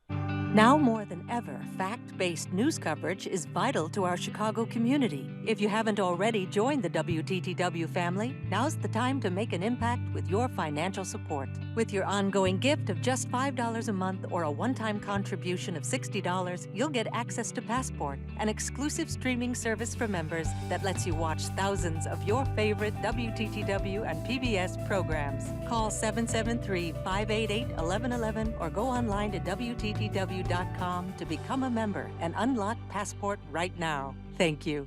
Now more than ever, fact-based news coverage is vital to our Chicago community. If you haven't already joined the WTTW family, now's the time to make an impact with your financial support. With your ongoing gift of just $5 a month or a one-time contribution of $60, you'll get access to Passport, an exclusive streaming service for members that lets you watch thousands of your favorite WTTW and PBS programs. Call 773-588-1111 or go online to WTTW.com to become a member and unlock Passport right now. Thank you.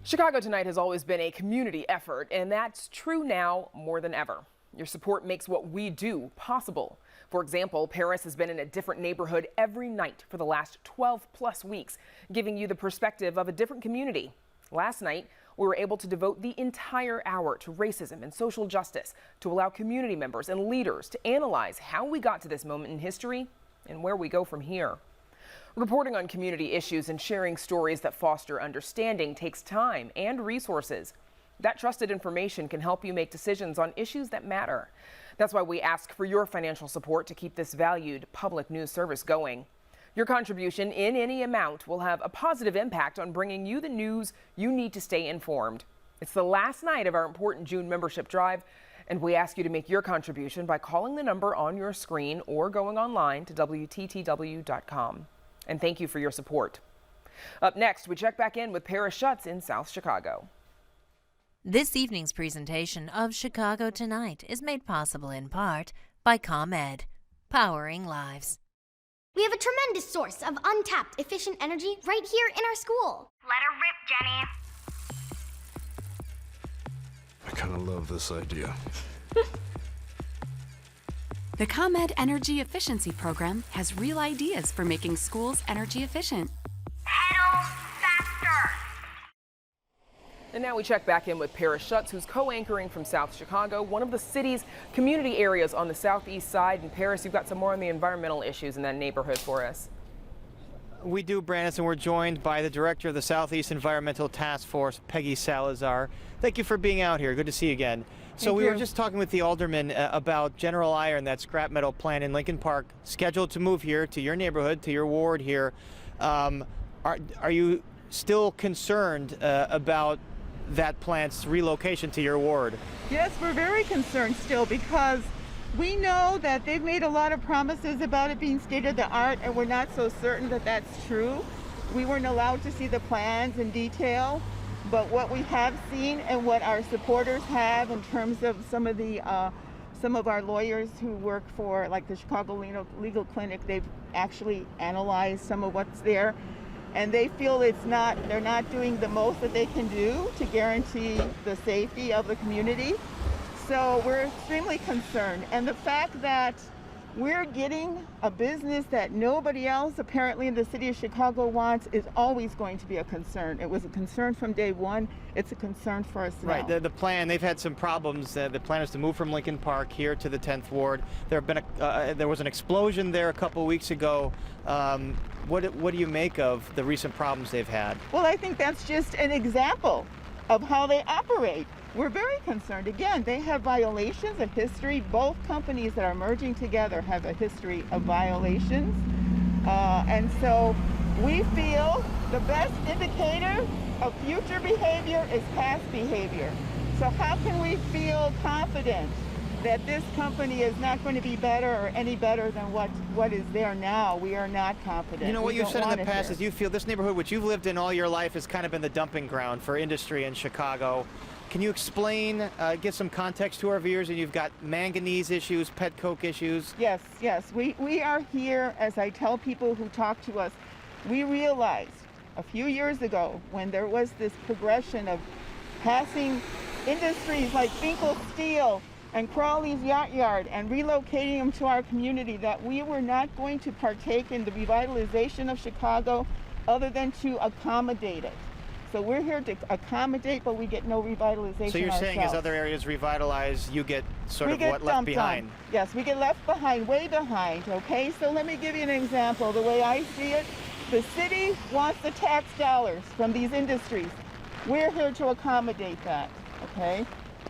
Chicago Tonight has always been a community effort, and that's true now more than ever. Your support makes what we do possible. For example, Paris has been in a different neighborhood every night for the last 12+ weeks, giving you the perspective of a different community. Last night, we were able to devote the entire hour to racism and social justice to allow community members and leaders to analyze how we got to this moment in history and where we go from here. Reporting on community issues and sharing stories that foster understanding takes time and resources. That trusted information can help you make decisions on issues that matter. That's why we ask for your financial support to keep this valued public news service going. Your contribution in any amount will have a positive impact on bringing you the news you need to stay informed. It's the last night of our important June membership drive, and we ask you to make your contribution by calling the number on your screen or going online to WTTW.com. And thank you for your support. Up next, we check back in with Pier Schutz in South Chicago. This evening's presentation of Chicago Tonight is made possible in part by ComEd, powering lives. We have a tremendous source of untapped, efficient energy right here in our school. Let her rip, Jenny. I kind of love this idea. The ComEd Energy Efficiency Program has real ideas for making schools energy efficient. Pedal faster. And now we check back in with Pier Schutz, who's co-anchoring from South Chicago, one of the city's community areas on the southeast side. And Paris, you've got some more on the environmental issues in that neighborhood for us. We do, Brandis, and we're joined by the director of the Southeast Environmental Task Force, Peggy Salazar. Thank you for being out here. Good to see you again. So we were just talking with the alderman about General Iron, that scrap metal plant in Lincoln Park, scheduled to move here to your neighborhood, to your ward here. Are you still concerned about that plant's relocation to your ward? Yes, we're very concerned still because we know that they've made a lot of promises about it being state-of-the-art, and we're not so certain that that's true. We weren't allowed to see the plans in detail, but what we have seen and what our supporters have in terms of some of our lawyers who work for, like the Chicago Legal Clinic, they've actually analyzed some of what's there, and they feel they're not doing the most that they can do to guarantee the safety of the community. So we're extremely concerned. And the fact that we're getting a business that nobody else apparently in the city of Chicago wants is always going to be a concern. It was a concern from day one. It's a concern for us now. Right. The plan, they've had some problems. The plan is to move from Lincoln Park here to the 10th Ward. There was an explosion there a couple weeks ago. What do you make of the recent problems they've had? Well, I think that's just an example of how they operate. We're very concerned. Again, they have violations, a history. Both companies that are merging together have a history of violations. And so we feel the best indicator of future behavior is past behavior. So how can we feel confident that this company is not going to be better or any better than what is there now? We are not confident. You know, what you've said in the past is you feel this neighborhood, which you've lived in all your life, has kind of been the dumping ground for industry in Chicago. Can you explain, get some context to our viewers? And you've got manganese issues, pet coke issues. Yes. We are here, as I tell people who talk to us, we realized a few years ago when there was this progression of passing industries like Finkel Steel and Crawley's Yacht Yard and relocating them to our community that we were not going to partake in the revitalization of Chicago other than to accommodate it. So we're here to accommodate, but we get no revitalization. So you're saying as other areas revitalize, you get left behind? Yes, we get left behind, way behind, okay? So let me give you an example. The way I see it, the city wants the tax dollars from these industries. We're here to accommodate that, okay?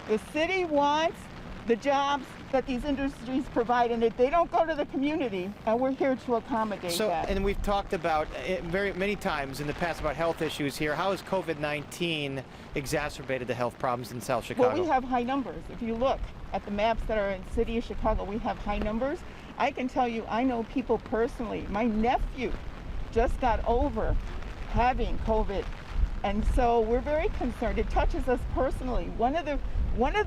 The city wants the jobs that these industries provide, and if they don't go to the community, and we're here to accommodate that. And we've talked about very many times in the past about health issues here. How has COVID-19 exacerbated the health problems in South Chicago? Well, we have high numbers. If you look at the maps that are in the city of Chicago, we have high numbers. I can tell you, I know people personally. My nephew just got over having COVID, and so we're very concerned. It touches us personally. One of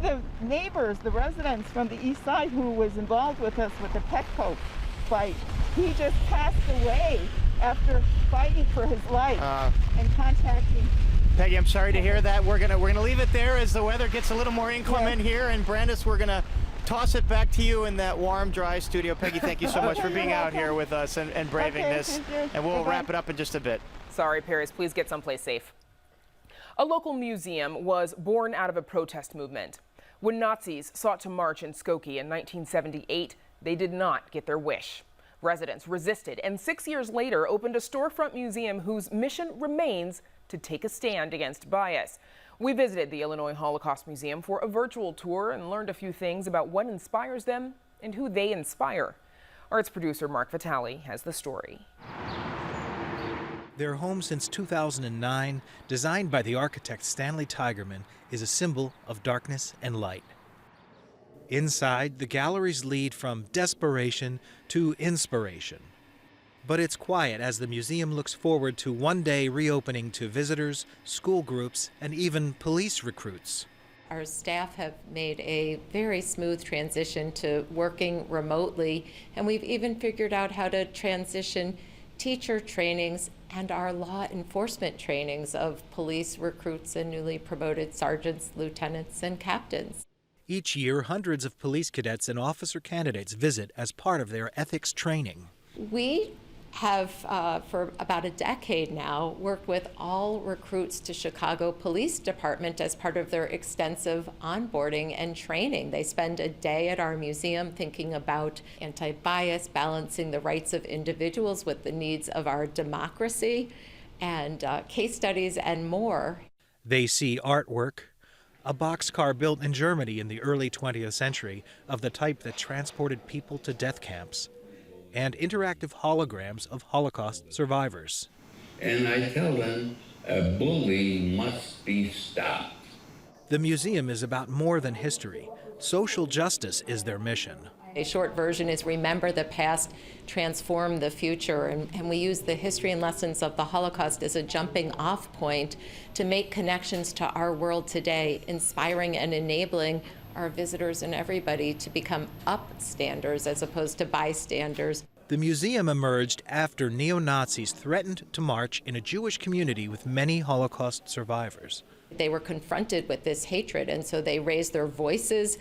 the neighbors, the residents from the east side who was involved with us with the pet coke fight, he just passed away after fighting for his life and contacting. Peggy, I'm sorry to hear that. We're gonna leave it there as the weather gets a little more inclement here. And Brandis, we're gonna toss it back to you in that warm, dry studio. Peggy, thank you so much for being out here with us and braving this. And we'll wrap it up in just a bit. Sorry, Paris. Please get someplace safe. A local museum was born out of a protest movement. When Nazis sought to march in Skokie in 1978, they did not get their wish. Residents resisted and 6 years later opened a storefront museum whose mission remains to take a stand against bias. We visited the Illinois Holocaust Museum for a virtual tour and learned a few things about what inspires them and who they inspire. Arts producer Mark Vitale has the story. Their home since 2009, designed by the architect Stanley Tigerman, is a symbol of darkness and light. Inside, the galleries lead from desperation to inspiration. But it's quiet as the museum looks forward to one day reopening to visitors, school groups, and even police recruits. Our staff have made a very smooth transition to working remotely, and we've even figured out how to transition teacher trainings and our law enforcement trainings of police recruits and newly promoted sergeants, lieutenants, and captains. Each year, hundreds of police cadets and officer candidates visit as part of their ethics training. We have, for about a decade now, worked with all recruits to Chicago Police Department as part of their extensive onboarding and training. They spend a day at our museum thinking about anti-bias, balancing the rights of individuals with the needs of our democracy, and case studies and more. They see artwork, a boxcar built in Germany in the early 20th century of the type that transported people to death camps, and interactive holograms of Holocaust survivors. And I tell them, a bully must be stopped. The museum is about more than history. Social justice is their mission. A short version is remember the past, transform the future, and we use the history and lessons of the Holocaust as a jumping off point to make connections to our world today, inspiring and enabling our visitors and everybody to become upstanders as opposed to bystanders. The museum emerged after neo-Nazis threatened to march in a Jewish community with many Holocaust survivors. They were confronted with this hatred, and so they raised their voices,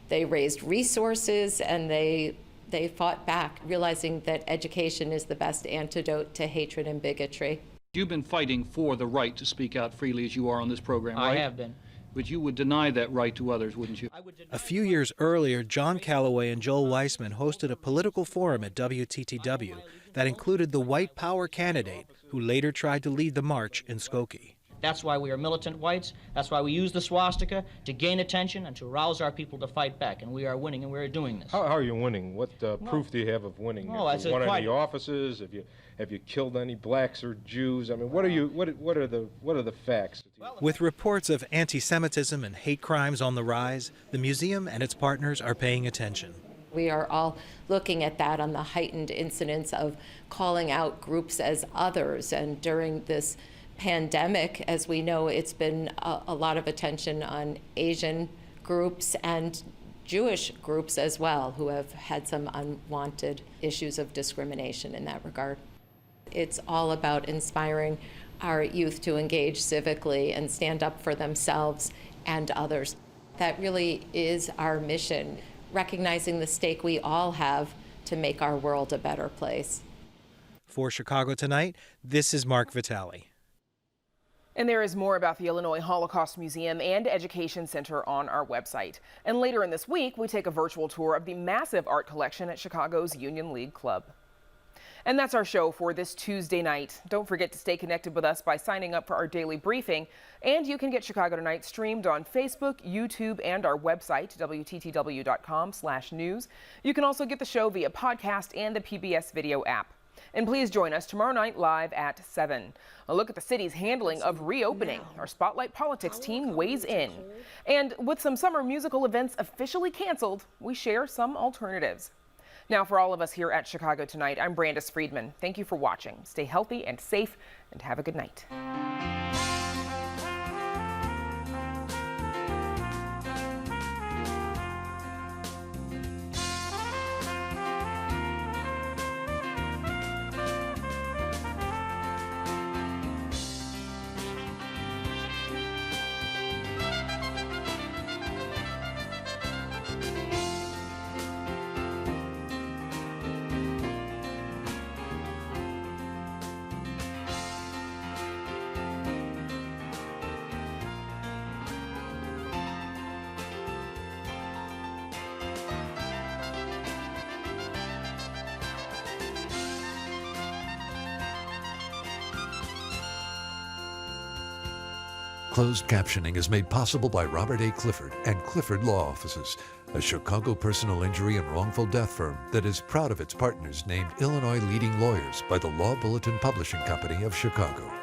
they raised resources, and they they fought back, realizing that education is the best antidote to hatred and bigotry. You've been fighting for the right to speak out freely as you are on this program, right? I have been. But you would deny that right to others, wouldn't you? A few years earlier, John Calloway and Joel Weissman hosted a political forum at WTTW that included the white power candidate who later tried to lead the march in Skokie. That's why we are militant whites. That's why we use the swastika to gain attention and to rouse our people to fight back. And we are winning, and we are doing this. How are you winning? What proof do you have of winning? Have you won any offices? Have you killed any blacks or Jews? I mean, what are the facts? With reports of anti-Semitism and hate crimes on the rise, the museum and its partners are paying attention. We are all looking at that on the heightened incidence of calling out groups as others. And during this pandemic, as we know, it's been a lot of attention on Asian groups and Jewish groups as well, who have had some unwanted issues of discrimination in that regard. It's all about inspiring our youth to engage civically and stand up for themselves and others. That really is our mission, recognizing the stake we all have to make our world a better place. For Chicago Tonight, this is Mark Vitale. And there is more about the Illinois Holocaust Museum and Education Center on our website. And later in this week, we take a virtual tour of the massive art collection at Chicago's Union League Club. And that's our show for this Tuesday night. Don't forget to stay connected with us by signing up for our daily briefing. And you can get Chicago Tonight streamed on Facebook, YouTube, and our website, WTTW.com/news. You can also get the show via podcast and the PBS video app. And please join us tomorrow night live at 7. A look at the city's handling of reopening. Our Spotlight Politics team weighs in. And with some summer musical events officially canceled, we share some alternatives. Now, for all of us here at Chicago Tonight, I'm Brandis Friedman. Thank you for watching. Stay healthy and safe, and have a good night. Closed captioning is made possible by Robert A. Clifford and Clifford Law Offices, a Chicago personal injury and wrongful death firm that is proud of its partners named Illinois Leading Lawyers by the Law Bulletin Publishing Company of Chicago.